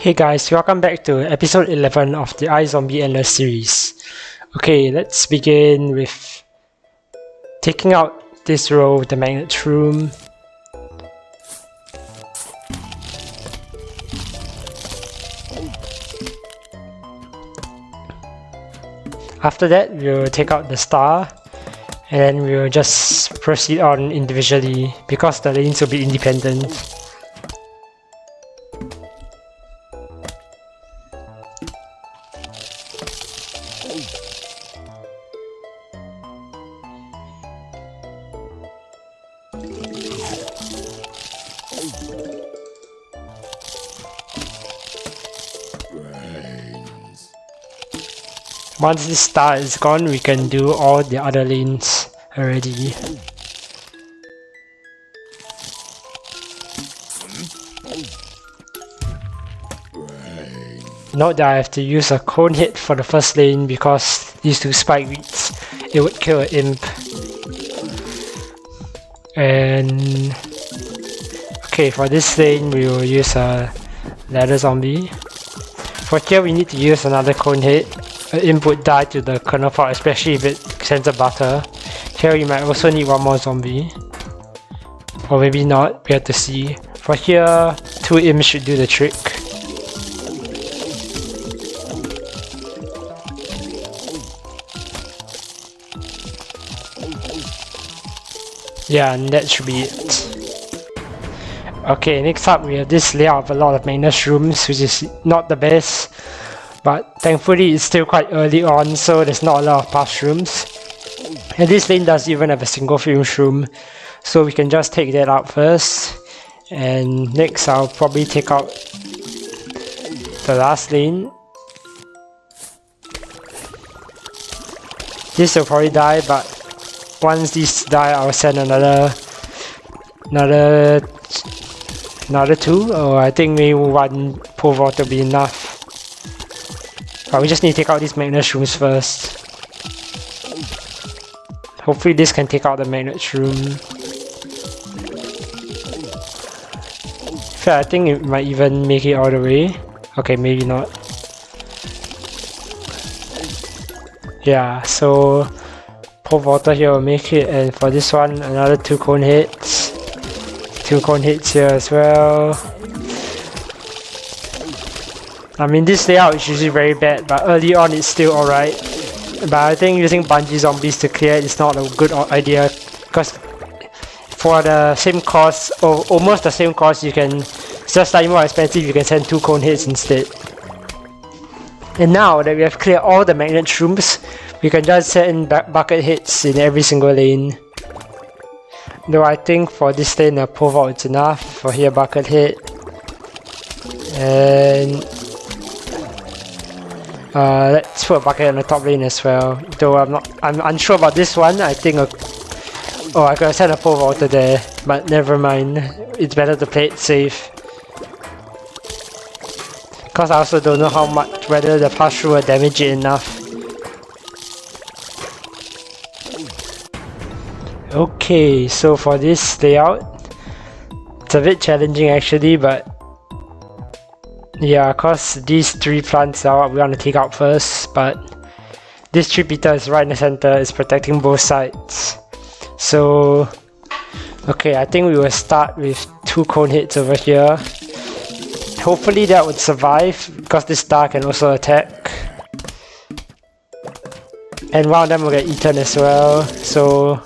Hey guys, welcome back to episode 11 of the iZombie Endless series. Okay, let's begin with taking out this row with the magnet shroom. After that, we'll take out the star and then we'll just proceed on individually because the lanes will be independent. Once this star is gone, we can do all the other lanes already. Note that I have to use a conehead for the first lane because these two spike weeds, it would kill an imp. And okay, for this lane we will use a ladder zombie. For here we need to use another conehead. An imp would die to the kernel pot, especially if it sends a butter. Here we might also need one more zombie. Or maybe not, we have to see. For here, 2 imps should do the trick. Yeah, and that should be it. Okay, next up we have this layout of a lot of magnet shrooms, which is not the best. But thankfully it's still quite early on, so there's not a lot of puff shrooms. And this lane does even have a single fume shroom, so we can just take that out first. And next I'll probably take out the last lane. This will probably die, but once these die I'll send another 2, or I think maybe 1 pole vault will be enough. But we just need to take out these magnet shrooms first. Hopefully this can take out the magnet shroom. I think it might even make it all the way. Okay, maybe not. Yeah, so pole vaulter here will make it, and for this one another 2 coneheads. 2 coneheads here as well. I mean, this layout is usually very bad, but early on it's still alright. But I think using bungee zombies to clear it is not a good idea, because for the same cost, or almost the same cost, you can, it's just slightly more expensive, you can send 2 coneheads instead. And now that we have cleared all the magnet shrooms, we can just set in bucket hits in every single lane. Though I think for this lane a pole vault is enough. For here, bucket hit. And let's put a bucket on the top lane as well. Though I'm unsure about this one. I think I could have sent a pole vaulter there, but never mind. It's better to play it safe. Because I also don't know whether the pass through will damage it enough. Okay, so for this layout, it's a bit challenging actually, but yeah, cause these 3 plants are what we want to take out first, but this tree beetle is right in the center, it's protecting both sides. So, okay, I think we will start with 2 coneheads over here. Hopefully that would survive, because this star can also attack. And one of them will get eaten as well, so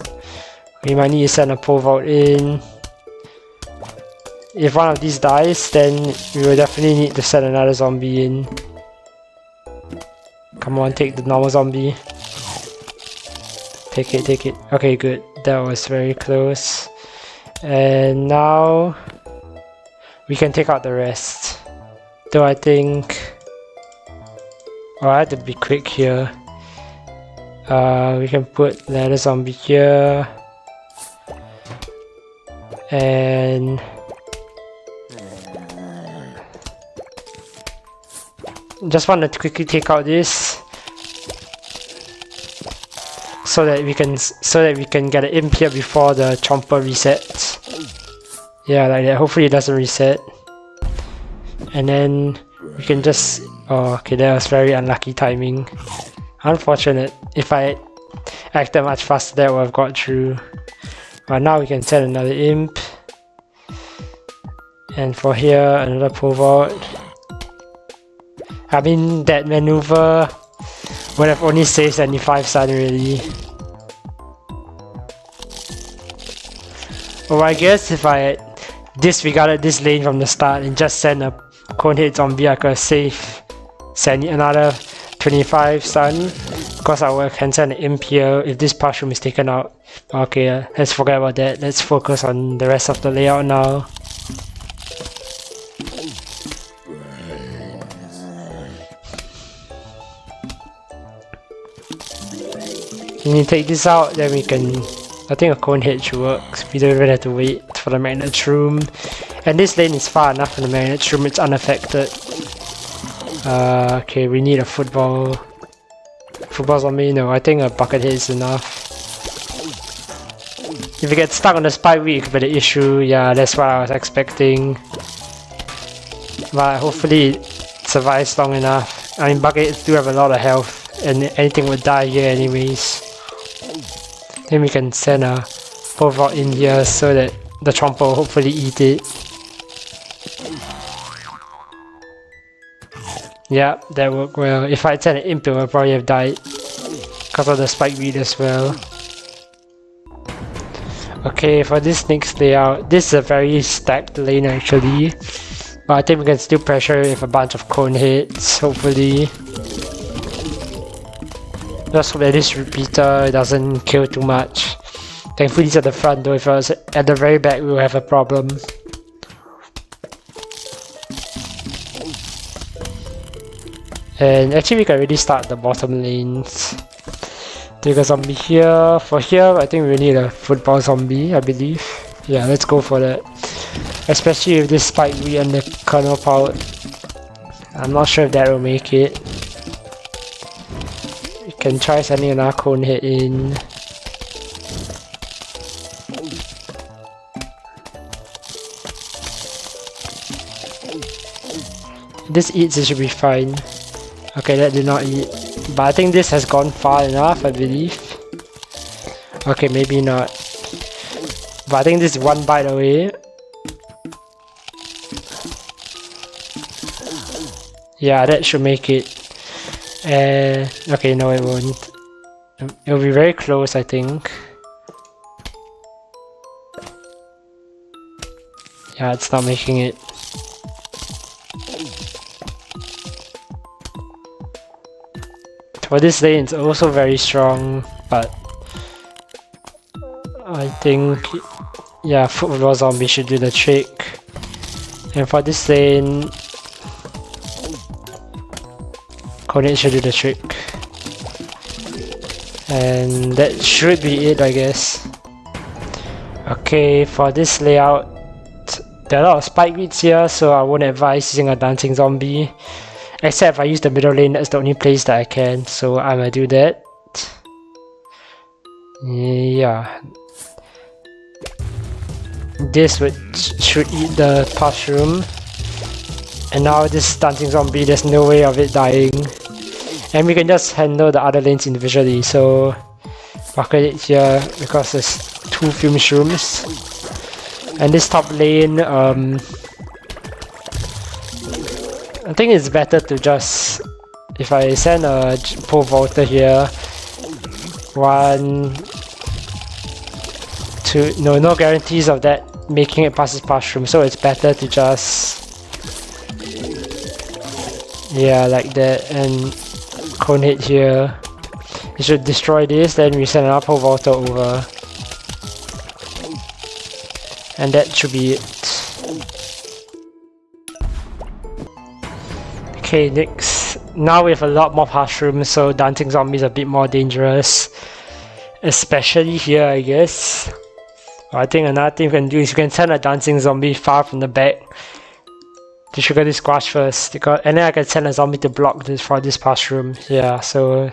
we might need to send a pole vault in. If one of these dies, then we will definitely need to send another zombie in. Come on, take the normal zombie. Take it, take it. Okay, good. That was very close. And now we can take out the rest. Though I think, oh, I have to be quick here. We can put another zombie here. And just want to quickly take out this so that we can get an imp here before the chomper resets. Yeah, like that. Hopefully it doesn't reset. And then We can just... Oh, okay, that was very unlucky timing. Unfortunate. If I acted much faster, that would have got through. But now we can send another imp. And for here, another pole vault. I mean, that maneuver would have only saved 75 stun really. Or I guess if I disregarded this lane from the start and just sent a conehead zombie, I could save another 25 stun. Because I can send an imp here if this mushroom is taken out. Okay, let's forget about that. Let's focus on the rest of the layout now. When you take this out, then we can... I think a conehead should work. We don't even have to wait for the magnet shroom. And this lane is far enough from the magnet shroom, it's unaffected. Okay, we need a football. Football zombie? No, I think a bucket head is enough. If you get stuck on the spike weed, it could be the issue. Yeah, that's what I was expecting. But hopefully it survives long enough. I mean, buckets do have a lot of health, and anything would die here anyways. Then we can send a pole vault in here so that the chomper will hopefully eat it. Yeah, that worked well. If I had sent an imp, it would probably have died because of the spike weed as well. Okay, for this next layout, this is a very stacked lane actually. But I think we can still pressure it with a bunch of coneheads, hopefully. Just hope that this repeater doesn't kill too much. Thankfully it's at the front though, if I was at the very back we will have a problem. And actually we can already start the bottom lanes. Take a zombie here. For here, I think we need a football zombie, I believe. Yeah, let's go for that. Especially with this spike weed and the kernel powered. I'm not sure if that will make it. We can try sending another conehead in. If this eats, it should be fine. Okay, that did not eat. But I think this has gone far enough, I believe. Okay, maybe not. But I think this is one bite away. Yeah, that should make it. Okay, no it won't. It'll be very close, I think. Yeah, it's not making it. For this lane, it's also very strong, but I think, yeah, football zombie should do the trick. And for this lane, conehead should do the trick. And that should be it, I guess. Okay, for this layout, there are a lot of spike weeds here, so I won't advise using a dancing zombie. Except if I use the middle lane, that's the only place that I can, so I'm gonna do that. Yeah. This should eat the mushroom. And now this dancing zombie, there's no way of it dying. And we can just handle the other lanes individually, so bucket it here because there's 2 fume shrooms. And this top lane, I think it's better to just, if I send a pole vaulter here, 1, 2, no guarantees of that making it past this mushroom, so it's better to just, yeah, like that, and conehead here. You should destroy this, then we send another pole vaulter over. And that should be it. Okay, next. Now we have a lot more mushrooms, so dancing zombies are a bit more dangerous. Especially here, I guess. I think another thing you can do is you can send a dancing zombie far from the back to trigger this squash first, and then I can send a zombie to block this for this mushroom. Yeah, so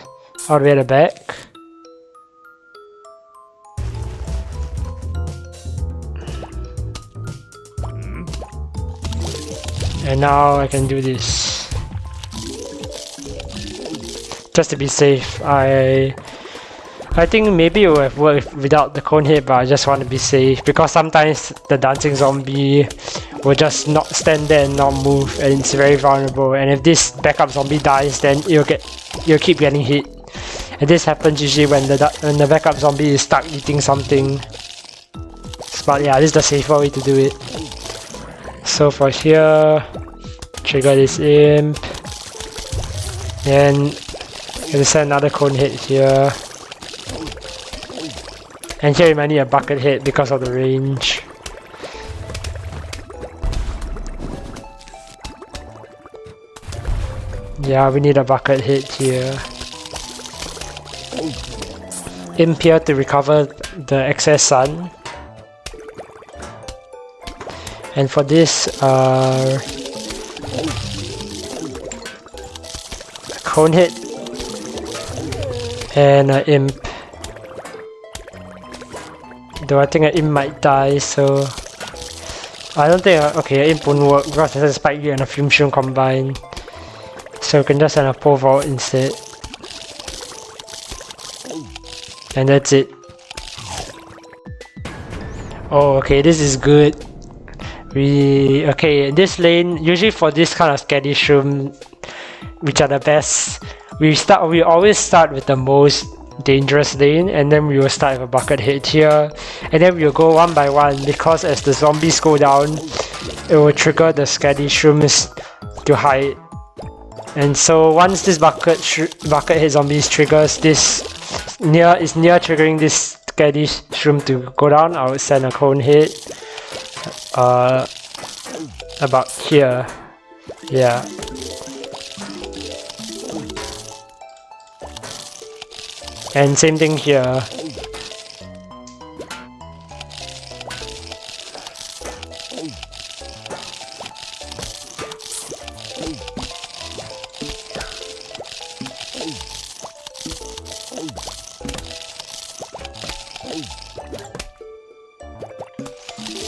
all the way at the back. And now I can do this. just to be safe. I think maybe it would have worked without the conehead, but I just want to be safe because sometimes the dancing zombie will just not stand there and not move, and it's very vulnerable. And if this backup zombie dies, then you'll keep getting hit. And this happens usually when the backup zombie is stuck eating something. But yeah, this is the safer way to do it. So for here, trigger this imp, and gonna send another conehead here. And here we might need a bucket head because of the range. Yeah, we need a bucket head here. Imp here to recover the excess sun. And for this, conehead and an imp. Though I think an imp might die, so I don't think okay, an imp won't work because there's a spike and a fume shroom combined. So we can just send a pole vault instead. And that's it. Oh, okay, this is good. Okay, this lane, usually for this kind of Scaredy shroom, which are the best, we always start with the most dangerous lane, and then we will start with a bucket head here, and then we will go one by one, because as the zombies go down, it will trigger the Scaredy shrooms to hide. And so once this bucket head zombies triggers, this is near triggering this Scaredy shroom to go down, I would send a cone head about here. Yeah. And same thing here.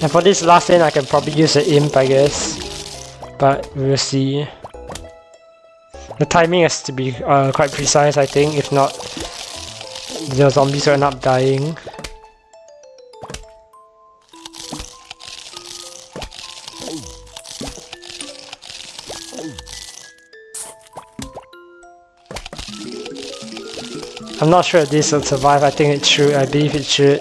And for this last lane, I can probably use an imp, I guess, but we'll see. The timing has to be quite precise, I think. If not, the zombies will end up dying. I'm not sure if this will survive. I think it should. I believe it should.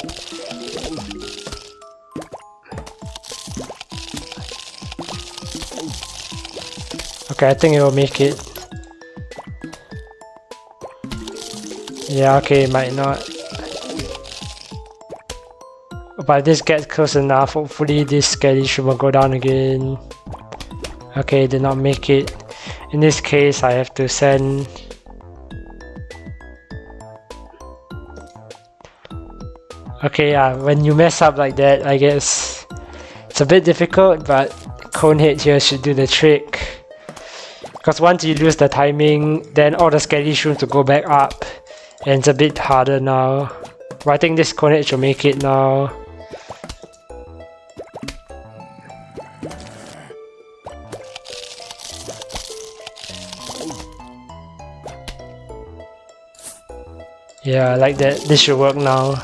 Okay, I think it will make it. Yeah, okay, it might not. But if this gets close enough, hopefully this Scaredy shroom will go down again. Okay, did not make it. In this case, I have to send... Okay, yeah, when you mess up like that, I guess it's a bit difficult, but conehead here should do the trick. Because once you lose the timing, then all the Scaredy shrooms will go back up. And it's a bit harder now. But I think this conehead should make it now. Yeah, like that. This should work now.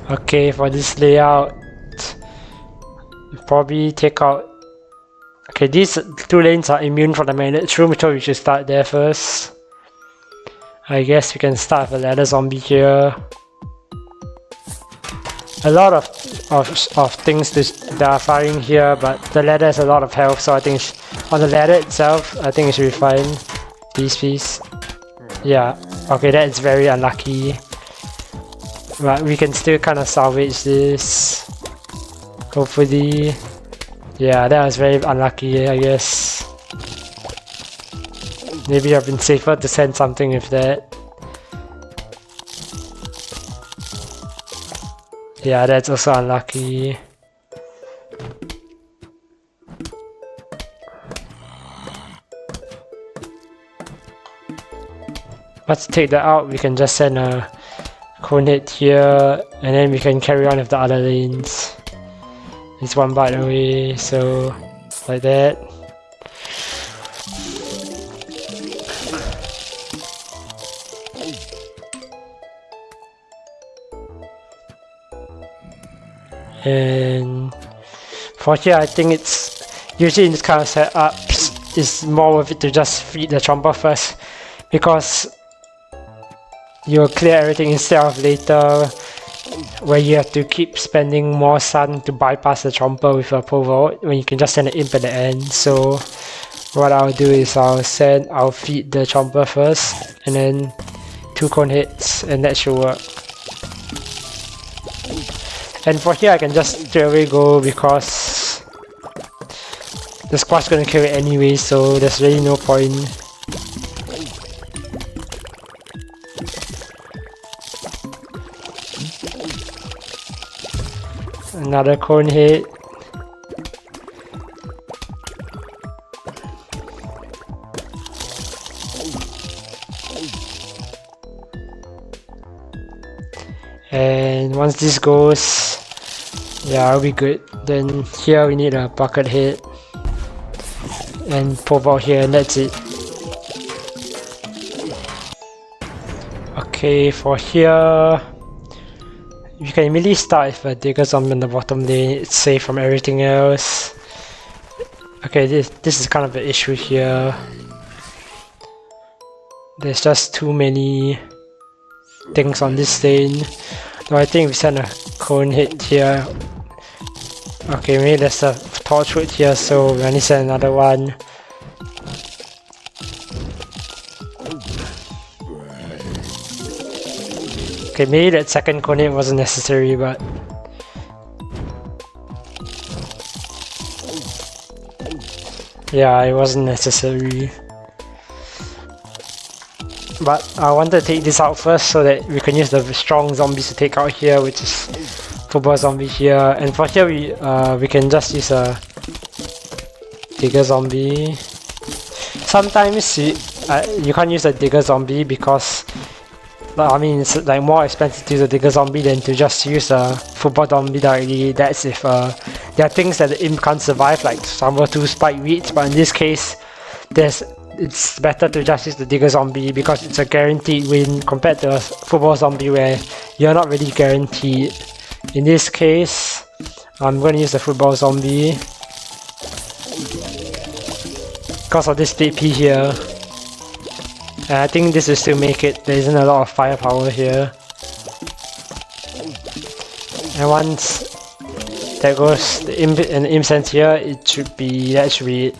Okay, for this layout, probably take out... Okay, these two lanes are immune from the magnet shroom, so we should start there first. I guess we can start with a ladder zombie here. A lot of things that are firing here, but the ladder has a lot of health, so I think on the ladder itself, I think it should be fine. Piece. Yeah, okay, that is very unlucky. But we can still kind of salvage this. Hopefully. Yeah, that was very unlucky, I guess. Maybe I've been safer to send something with that. Yeah, that's also unlucky. Once to take that out, we can just send a conehead here, and then we can carry on with the other lanes. It's 1 byte away, so like that. And for here, I think it's usually in this kind of setups, it's more worth it to just feed the chomper first, because you'll clear everything instead of later where you have to keep spending more sun to bypass the chomper with a pole vault when you can just send an imp at the end. So what I'll do is I'll feed the chomper first and then 2 coneheads, and that should work. And for here I can just straight away go because the squad's gonna kill it anyway, so there's really no point. Another conehead. And once this goes, yeah, I'll be good. Then here we need a bucket head and pole vault here, and that's it. Okay, for here you can immediately start with a digger zombie in the bottom lane. It's safe from everything else. Okay, this is kind of an issue here. There's just too many things on this lane. No, I think we send a conehead here. Okay, maybe there's a torchwood here, so we only send another one. Okay, maybe that second conehead wasn't necessary, but yeah, it wasn't necessary. But I wanted to take this out first so that we can use the strong zombies to take out here, which is football zombie here. And for here we can just use a digger zombie. Sometimes you can't use a digger zombie because I mean it's like more expensive to use a digger zombie than to just use a football zombie directly. That's if there are things that the imp can't survive, like Summer 2 spike weeds, but in this case it's better to just use the digger zombie because it's a guaranteed win compared to a football zombie where you're not really guaranteed. In this case, I'm going to use the football zombie because of this DP here. And I think this will still make it. There isn't a lot of firepower here. And once that goes, the imp sense here, that should be it.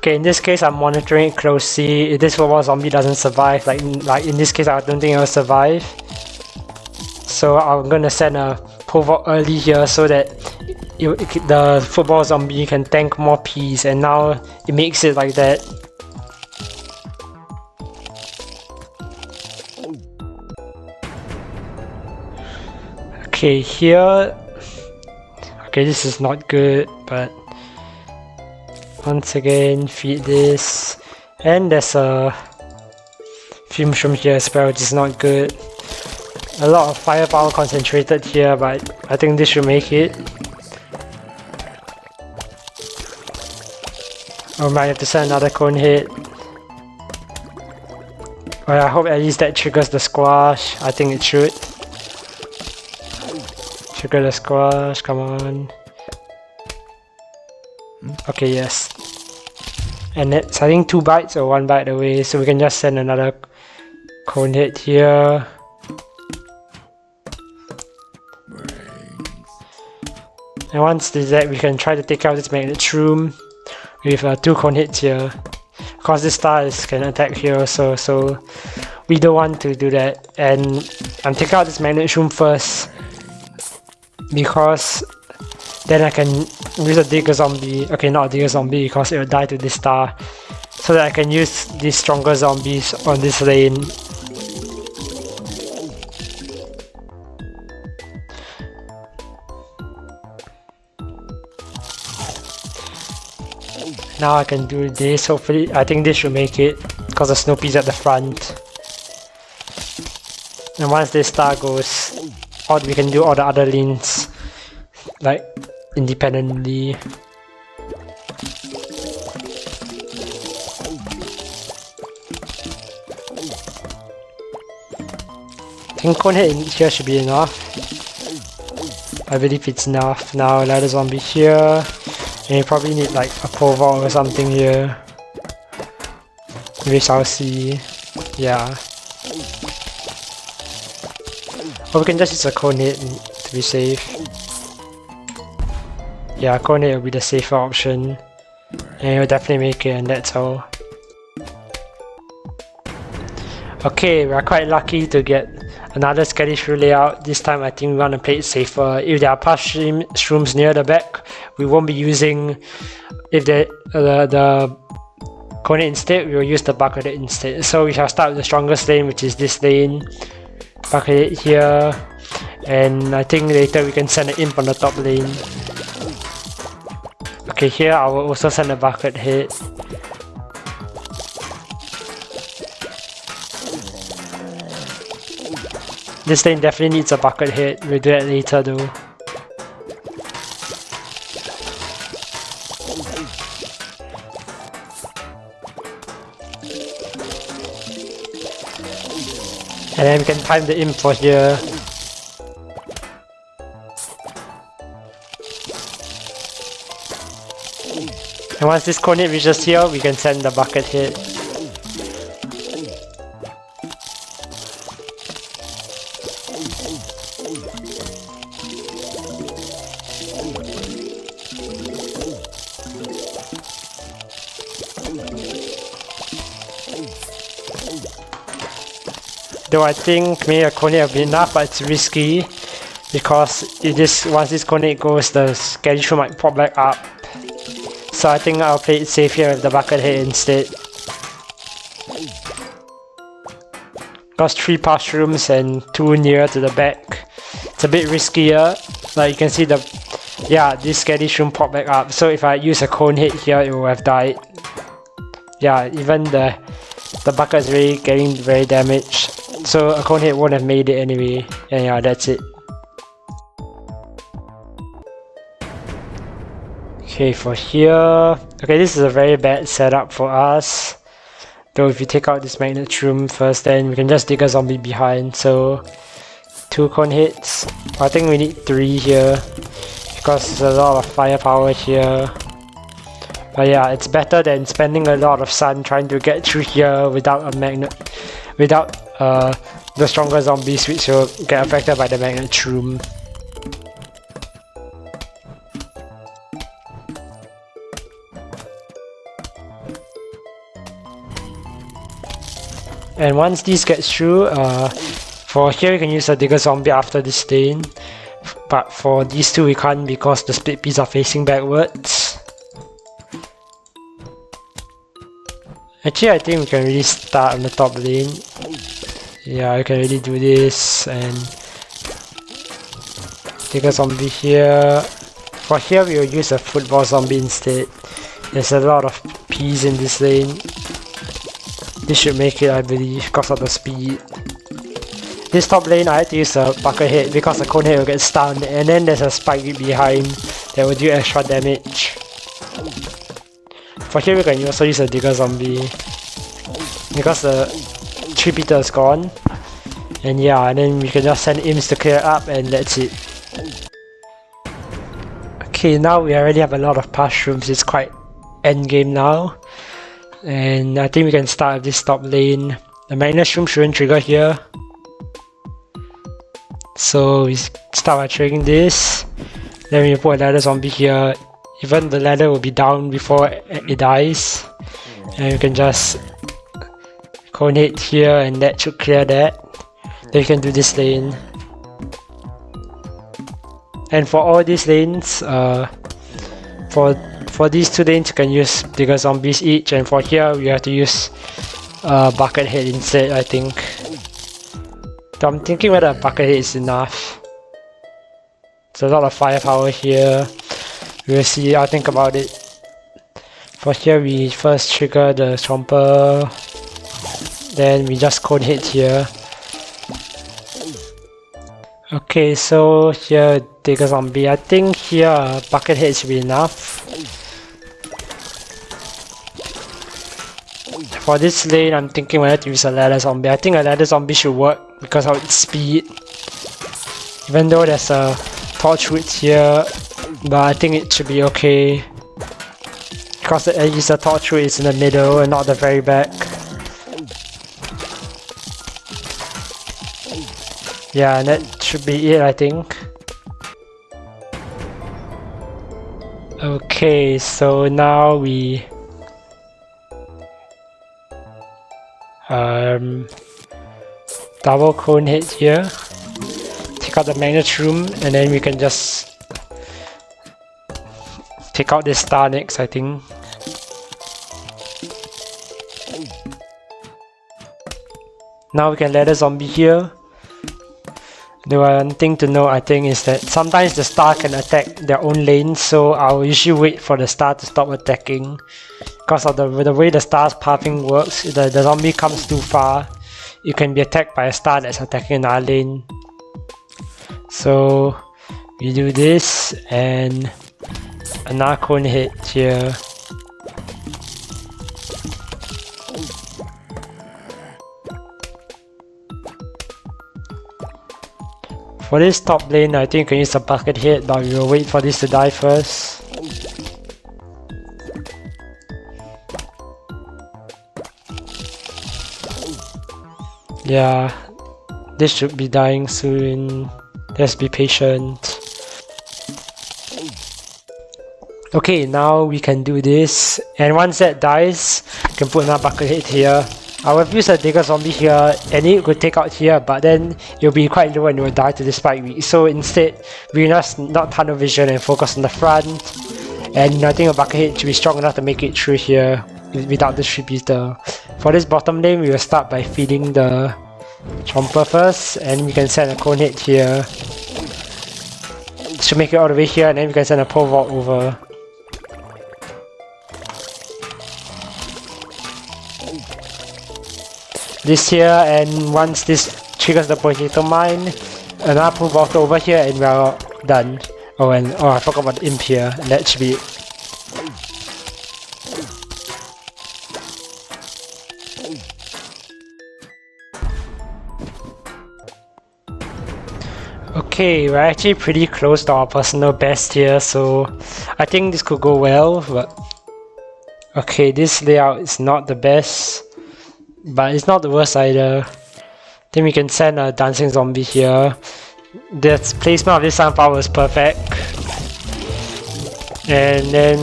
Okay, in this case I'm monitoring it closely. If this football zombie doesn't survive, like in this case I don't think it will survive. So I'm gonna send a pole vault early here so that the football zombie can tank more Ps, and now it makes it like that. Okay, here. Okay, this is not good, but once again, feed this. And there's a fume shroom here as well, which is not good. A lot of firepower concentrated here, but I think this should make it. Or might have to send another conehead. Well, I hope at least that triggers the squash. I think it should. Trigger the squash, come on. Okay, yes. And it's I think 2 bytes or 1 byte away, so we can just send another conehead here. And once this is that, we can try to take out this magnet shroom with 2 coneheads here. Because this star can attack here, so we don't want to do that. And I'm taking out this magnet shroom first, because then I can use a digger zombie. Okay, not a digger zombie because it will die to this star. So that I can use these stronger zombies on this lane. Now I can do this, hopefully. I think this should make it, because the snow pea's at the front. And once this star goes, we can do all the other lanes, like, independently. I think conehead in here should be enough. I believe it's enough. Now ladder zombie here. And you probably need like a pole vault or something here. We shall see. Yeah. Or we can just use a conehead to be safe. Yeah, conehead will be the safer option. And it will definitely make it, and that's all. Okay, we are quite lucky to get another Scaredy shroom layout. This time I think we want to play it safer. If there are past shrooms near the back, we won't be using, if the conehead instead, we will use the bucket instead. So we shall start with the strongest lane, which is this lane. Bucket here, and I think later we can send an imp on the top lane. Okay, here I will also send a bucket head. This lane definitely needs a bucket head. We'll do that later though. And then we can time the imp for here. And once this conehead reaches here, we can send the bucket head. Though I think maybe a conehead will be enough, but it's risky because once this conehead goes, the Scaredy shroom might pop back up. So I think I'll play it safe here with the bucket head instead. Because 3 past shrooms and 2 near to the back. It's a bit riskier. Like you can see this Scaredy shroom pop back up. So if I use a conehead here, it will have died. Yeah, even the bucket is really getting very damaged. So a conehead won't have made it anyway. And yeah, that's it. Okay, for here... Okay, this is a very bad setup for us. Though if you take out this magnet shroom first, then we can just dig a zombie behind. So 2 coneheads. I think we need 3 here, because there's a lot of firepower here. But yeah, it's better than spending a lot of sun trying to get through here without a magnet, without the stronger zombies which will get affected by the magnet shroom. And once this gets through, for here you can use a digger zombie after this lane. But for these two we can't because the split peas are facing backwards. Actually I think we can really start on the top lane. Yeah, I can really do this and digger zombie here. For here we will use a football zombie instead. There's a lot of peas in this lane. This should make it, I believe, because of the speed. This top lane I had to use a bucket head because the conehead will get stunned, and then there's a spike behind that will do extra damage. For here we can also use a digger zombie because the 3-peater is gone. And yeah, and then we can just send imps to clear up and that's it. Okay, now we already have a lot of past shrooms. It's quite endgame now. And I think we can start with this top lane. The magnet shroom shouldn't trigger here. So we start by triggering this. Then we put a ladder zombie here. Even the ladder will be down before it dies. And you can just conehead here and that should clear that. Then you can do this lane. And for all these lanes, for these 2 lanes you can use digger zombies each, and for here we have to use bucket head instead, I think. So I'm thinking whether a bucket head is enough. There's a lot of firepower here. We'll see, I'll think about it. For here, we first trigger the chomper, then we just conehead here. Okay, so here, take a zombie. I think here, bucket head should be enough. For this lane, I'm thinking whether to use a ladder zombie. I think a ladder zombie should work because of its speed. Even though there's a torch root here, but I think it should be okay. Because at least the torch root is in the middle and not the very back. Yeah, and that should be it, I think. Okay, so now we double conehead here, take out the magnet shroom, and then we can just take out this star next, I think. Now we can let a zombie here. The one thing to know, I think, is that sometimes the star can attack their own lane, so I'll usually wait for the star to stop attacking. Because of the way the star's pathing works, if the zombie comes too far, it can be attacked by a star that's attacking another lane. So we do this and another conehead here. For this top lane, I think you can use a bucket head, but we will wait for this to die first. Yeah, this should be dying soon. Let's be patient. Okay, now we can do this, and once that dies, we can put another bucket head here. I will use a digger zombie here, and it could take out here, but then it'll be quite low and it will die to the spike weed. So instead, we just not tunnel vision and focus on the front. And I think a bucket head should be strong enough to make it through here without the distributor. For this bottom lane, we will start by feeding the chomper first, and we can send a conehead here. Should make it all the way here, and then we can send a pole vault over. This here, and once this triggers the potato mine, another pole vault over here, and we're done. Oh, and I forgot about the imp here. That should be it. Okay, we're actually pretty close to our personal best here, so I think this could go well, but okay, this layout is not the best, but it's not the worst either. Then we can send a dancing zombie here. The placement of this sunflower is perfect. And then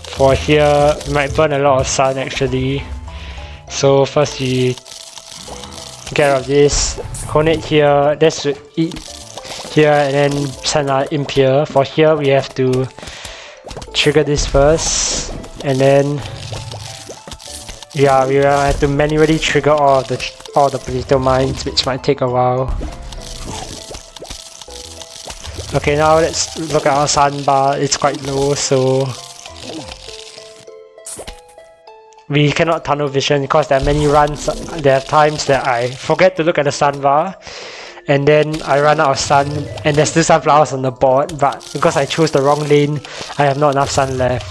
for here, we might burn a lot of sun actually. So first we get rid of this, conehead here, that should eat here, and then send our imp here. For here we have to trigger this first, and then yeah, we will have to manually trigger all the potato mines, which might take a while. Okay, now let's look at our sun bar. It's quite low, so we cannot tunnel vision because there are many runs. There are times that I forget to look at the sun bar, and then I run out of sun, and there's still sunflowers on the board, but because I chose the wrong lane, I have not enough sun left.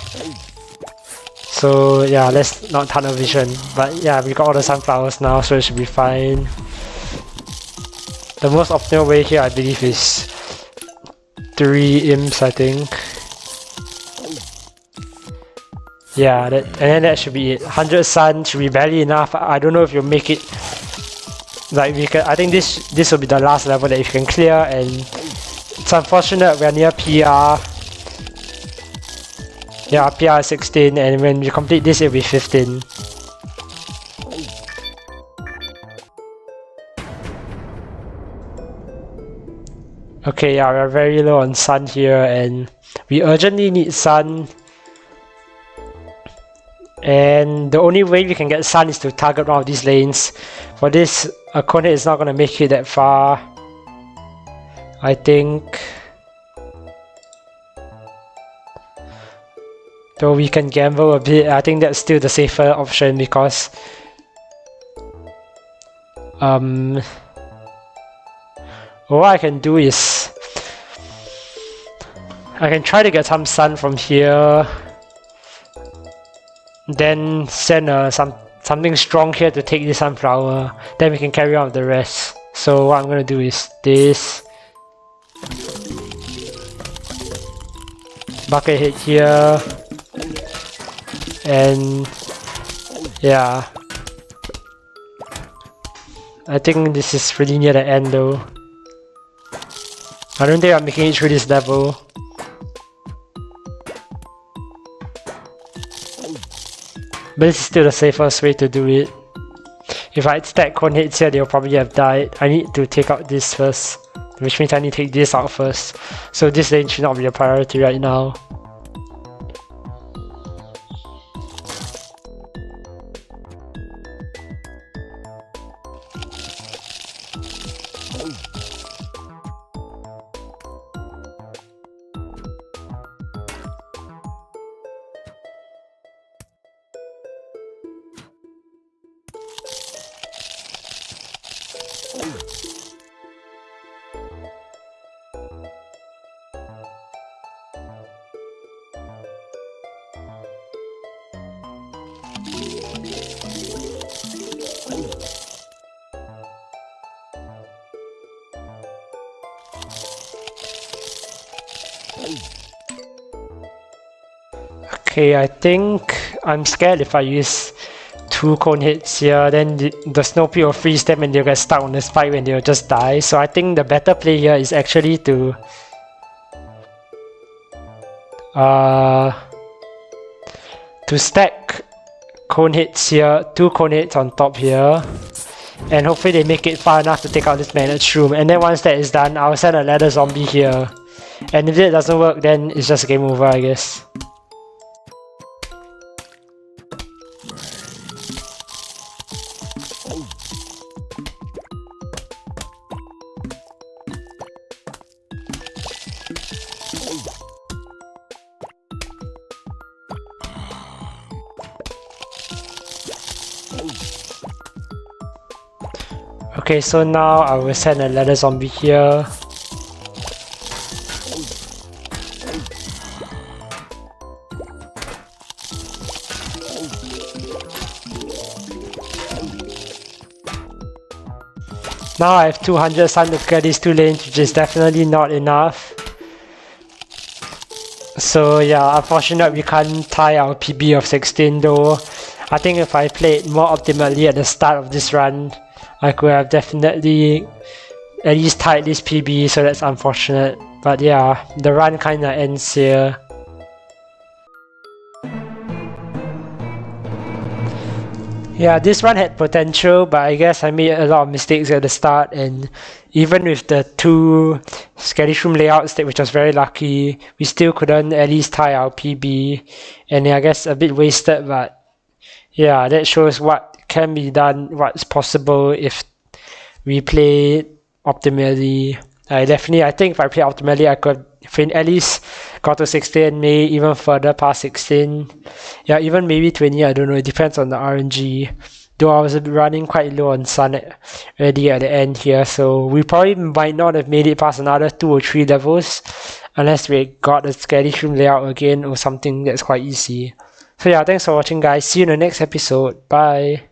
So yeah, let's not tunnel vision. But yeah, we got all the sunflowers now, so it should be fine. The most optimal way here, I believe, is 3 imps, I think. Yeah, and then that should be it. 100 sun should be barely enough. I don't know if you'll make it. Like we can, I think this will be the last level that you can clear, and it's unfortunate we're near PR. Yeah, PR 16, and when we complete this, it'll be 15. Okay, yeah, we're very low on sun here, and we urgently need sun. And the only way we can get sun is to target one of these lanes. For this, a conehead is not going to make it that far, I think. Though we can gamble a bit, I think that's still the safer option because what I can do is I can try to get some sun from here, then send something strong here to take this sunflower, then we can carry on with the rest. So what I'm gonna do is this bucket head here, and yeah, I think this is really near the end though. I don't think I'm making it through this level. But this is still the safest way to do it. If I had stacked coneheads here, they'll probably have died. I need to take out this first, which means I need to take this out first. So this lane should not be a priority right now. Okay, I think I'm scared if I use 2 coneheads here, then the snow pea will freeze them and they'll get stuck on the spike and they'll just die. So I think the better play here is actually to stack coneheads here, 2 coneheads on top here, and hopefully they make it far enough to take out this magnet shroom. And then once that is done, I'll send a ladder zombie here. And if it doesn't work, then it's just game over, I guess. Okay, so now I will send a ladder zombie here. Now I have 200 sun to clear these 2 lanes, which is definitely not enough. So yeah, unfortunately we can't tie our PB of 16 though. I think if I played more optimally at the start of this run, I could have definitely at least tied this PB, so that's unfortunate. But yeah, the run kinda ends here. Yeah, this run had potential, but I guess I made a lot of mistakes at the start, and even with the 2 Scaredy shroom layouts, which was very lucky, we still couldn't at least tie our PB, and I guess a bit wasted, but yeah, that shows what can be done, what's possible if we play optimally. I think if I play optimally, I could at least got to 16, maybe even further past 16. Yeah, even maybe 20, I don't know, it depends on the RNG. Though I was running quite low on sun already at the end here, so we probably might not have made it past another 2 or 3 levels unless we got the Scaredy shroom layout again or something that's quite easy. So yeah, thanks for watching guys, see you in the next episode, bye!